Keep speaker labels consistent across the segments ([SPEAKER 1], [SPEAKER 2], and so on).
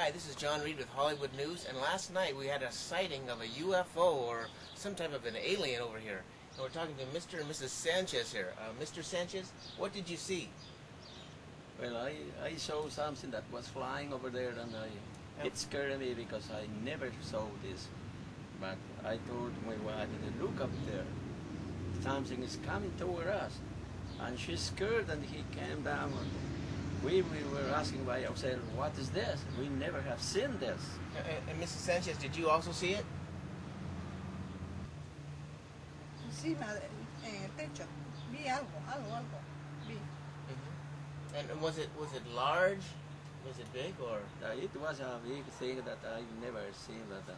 [SPEAKER 1] Hi, this is John Reed with Hollywood News, and last night we had a sighting of a UFO or some type of an alien over here. And we're talking to Mr. and Mrs. Sanchez here. Mr. Sanchez, what did you see?
[SPEAKER 2] Well, I saw something that was flying over there, and it scared me because I never saw this. But I told my wife, look up there, something is coming toward us. And she's scared, and he came down. We were asking by ourselves, what is this? We never have seen this.
[SPEAKER 1] And Mrs. Sanchez, did you also see it?
[SPEAKER 3] Encima en el techo, vi algo, vi.
[SPEAKER 1] And was it large? Was it big or?
[SPEAKER 2] It was a big thing that I never seen. That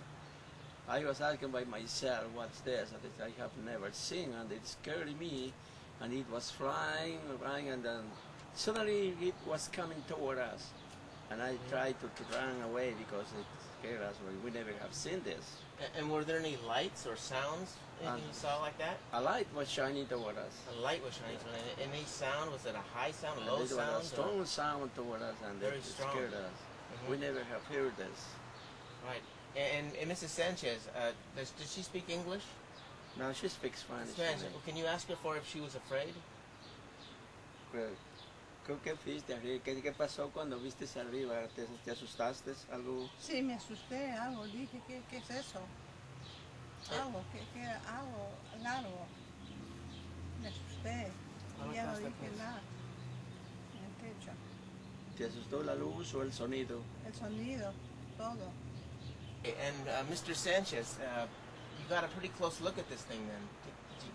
[SPEAKER 2] I was asking by myself, what's this? That I have never seen, and it scared me. And it was flying, and then suddenly it was coming toward us. And I tried to run away because it scared us. We never have seen this.
[SPEAKER 1] And were there any lights or sounds anything you saw like that?
[SPEAKER 2] A light was shining toward us.
[SPEAKER 1] A light was shining toward us. Any sound? Was it a high sound, a low sound?
[SPEAKER 2] It was a strong sound toward us, and
[SPEAKER 1] very
[SPEAKER 2] it
[SPEAKER 1] strong.
[SPEAKER 2] Scared us. We never have heard this.
[SPEAKER 1] Right. And Mrs. Sanchez, does she speak English?
[SPEAKER 2] No, she speaks Spanish.
[SPEAKER 1] Spanish. Well, can you ask her for if she was afraid?
[SPEAKER 2] ¿Qué pasó cuando viste arriba? ¿Te asustaste? ¿Algo?
[SPEAKER 3] Sí, me asusté, algo, dije, ¿qué es eso? Algo, algo largo. Me asusté. Y ya lo dije, en el techo.
[SPEAKER 2] ¿Te asustó la luz o el sonido?
[SPEAKER 3] El sonido, todo.
[SPEAKER 1] And Mr. Sanchez, you got a pretty close look at this thing then.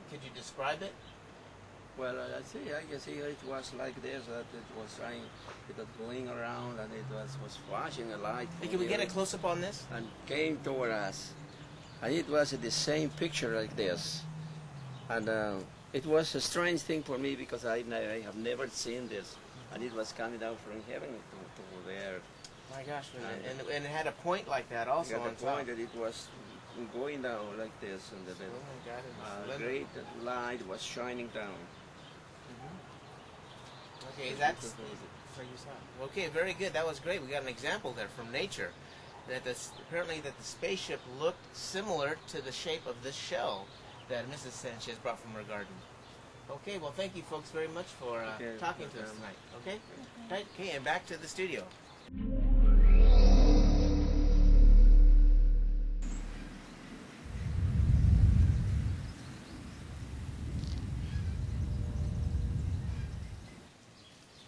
[SPEAKER 1] Could you describe it?
[SPEAKER 2] Well, I can see it was like this, that it was going around, and it was flashing a light.
[SPEAKER 1] Hey, can we get a close-up on this?
[SPEAKER 2] And came toward us. And it was the same picture like this. And it was a strange thing for me because I have never seen this. And it was coming down from heaven to there.
[SPEAKER 1] My gosh, and it had a point like that also on top.
[SPEAKER 2] It had a point that it was going down like this, and then a great light was shining down.
[SPEAKER 1] Okay, that's so you saw. Okay, very good. That was great. We got an example there from nature that apparently that the spaceship looked similar to the shape of this shell that Mrs. Sanchez brought from her garden. Okay, well, thank you folks very much for talking to us tonight. Okay, right. Okay, and back to the studio.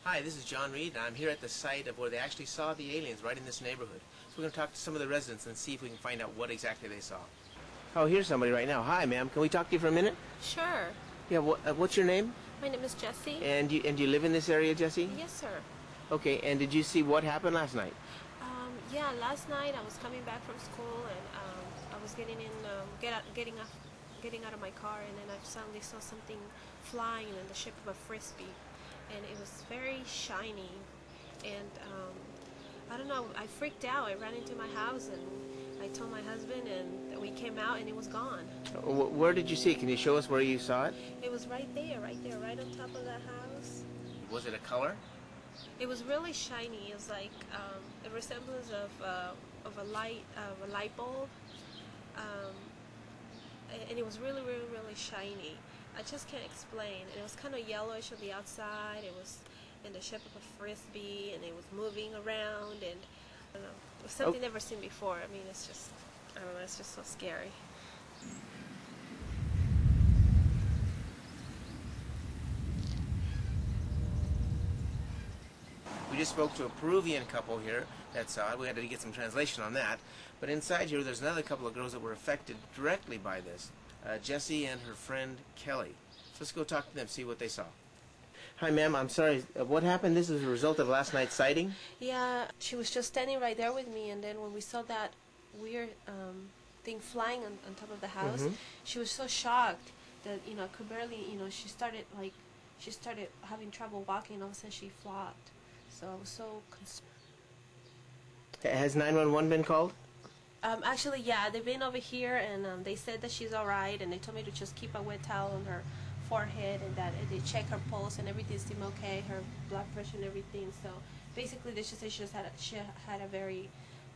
[SPEAKER 1] Hi, this is John Reed, and I'm here at the site of where they actually saw the aliens right in this neighborhood. So we're going to talk to some of the residents and see if we can find out what exactly they saw. Oh, here's somebody right now. Hi, ma'am. Can we talk to you for a minute?
[SPEAKER 4] Sure.
[SPEAKER 1] Yeah, what's your name?
[SPEAKER 4] My name is Jessie.
[SPEAKER 1] And you live in this area, Jessie?
[SPEAKER 4] Yes, sir.
[SPEAKER 1] Okay, and did you see what happened last night?
[SPEAKER 4] Yeah, last night I was coming back from school, and I was getting out of my car, and then I suddenly saw something flying in the shape of a frisbee. And it was very shiny, and I don't know, I freaked out. I ran into my house and I told my husband, and we came out and it was gone.
[SPEAKER 1] Where did you see it? Can you show us where you saw it?
[SPEAKER 4] It was right on top of that house.
[SPEAKER 1] Was it a color?
[SPEAKER 4] It was really shiny. It was like a resemblance of a light bulb, and it was really shiny. I just can't explain. And it was kind of yellowish on the outside. It was in the shape of a frisbee, and it was moving around, and I don't know. It was something never seen before. I mean, it's just, I don't know, it's just so scary.
[SPEAKER 1] We just spoke to a Peruvian couple here that saw it. We had to get some translation on that. But inside here, there's another couple of girls that were affected directly by this. Jessie and her friend Kelly. So let's go talk to them, see what they saw. Hi, ma'am. I'm sorry. What happened? This is a result of last night's sighting?
[SPEAKER 4] Yeah, she was just standing right there with me, and then when we saw that weird thing flying on top of the house, she was so shocked that, I could barely, she started having trouble walking, and all of a sudden she flopped. So I was so concerned.
[SPEAKER 1] Has 911 been called?
[SPEAKER 4] Actually, yeah, they've been over here, and they said that she's all right, and they told me to just keep a wet towel on her forehead, and that they check her pulse, and everything seemed okay, her blood pressure and everything. So basically, they just said she had a very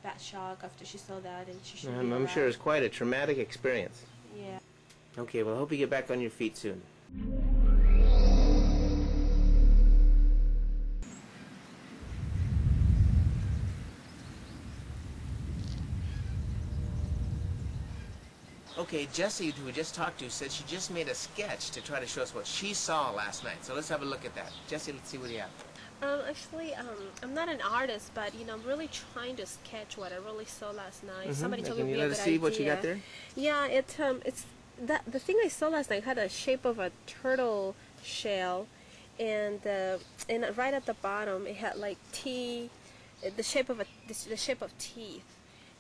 [SPEAKER 4] bad shock after she saw that, and she should be
[SPEAKER 1] I'm sure
[SPEAKER 4] alive.
[SPEAKER 1] it's quite a traumatic experience.
[SPEAKER 4] Yeah.
[SPEAKER 1] Okay, well, I hope you get back on your feet soon. Okay, Jessie, who we just talked to, said she just made a sketch to try to show us what she saw last night. So let's have a look at that. Jessie, let's see what you have.
[SPEAKER 4] Actually, I'm not an artist, but I'm really trying to sketch what I really saw last night. Somebody told me
[SPEAKER 1] Can
[SPEAKER 4] it'd
[SPEAKER 1] you
[SPEAKER 4] be a
[SPEAKER 1] let
[SPEAKER 4] good
[SPEAKER 1] us see what you
[SPEAKER 4] idea.
[SPEAKER 1] got there?
[SPEAKER 4] Yeah, it's the thing I saw last night had a shape of a turtle shell, and right at the bottom it had like the shape of teeth,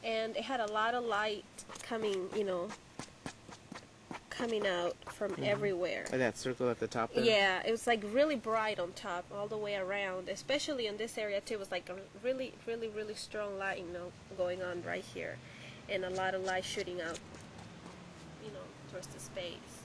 [SPEAKER 4] and it had a lot of light coming out from everywhere.
[SPEAKER 1] Like that circle at the top there?
[SPEAKER 4] Yeah, it was like really bright on top all the way around, especially in this area too. It was like a really, really, really strong light, going on right here, and a lot of light shooting out, towards the space.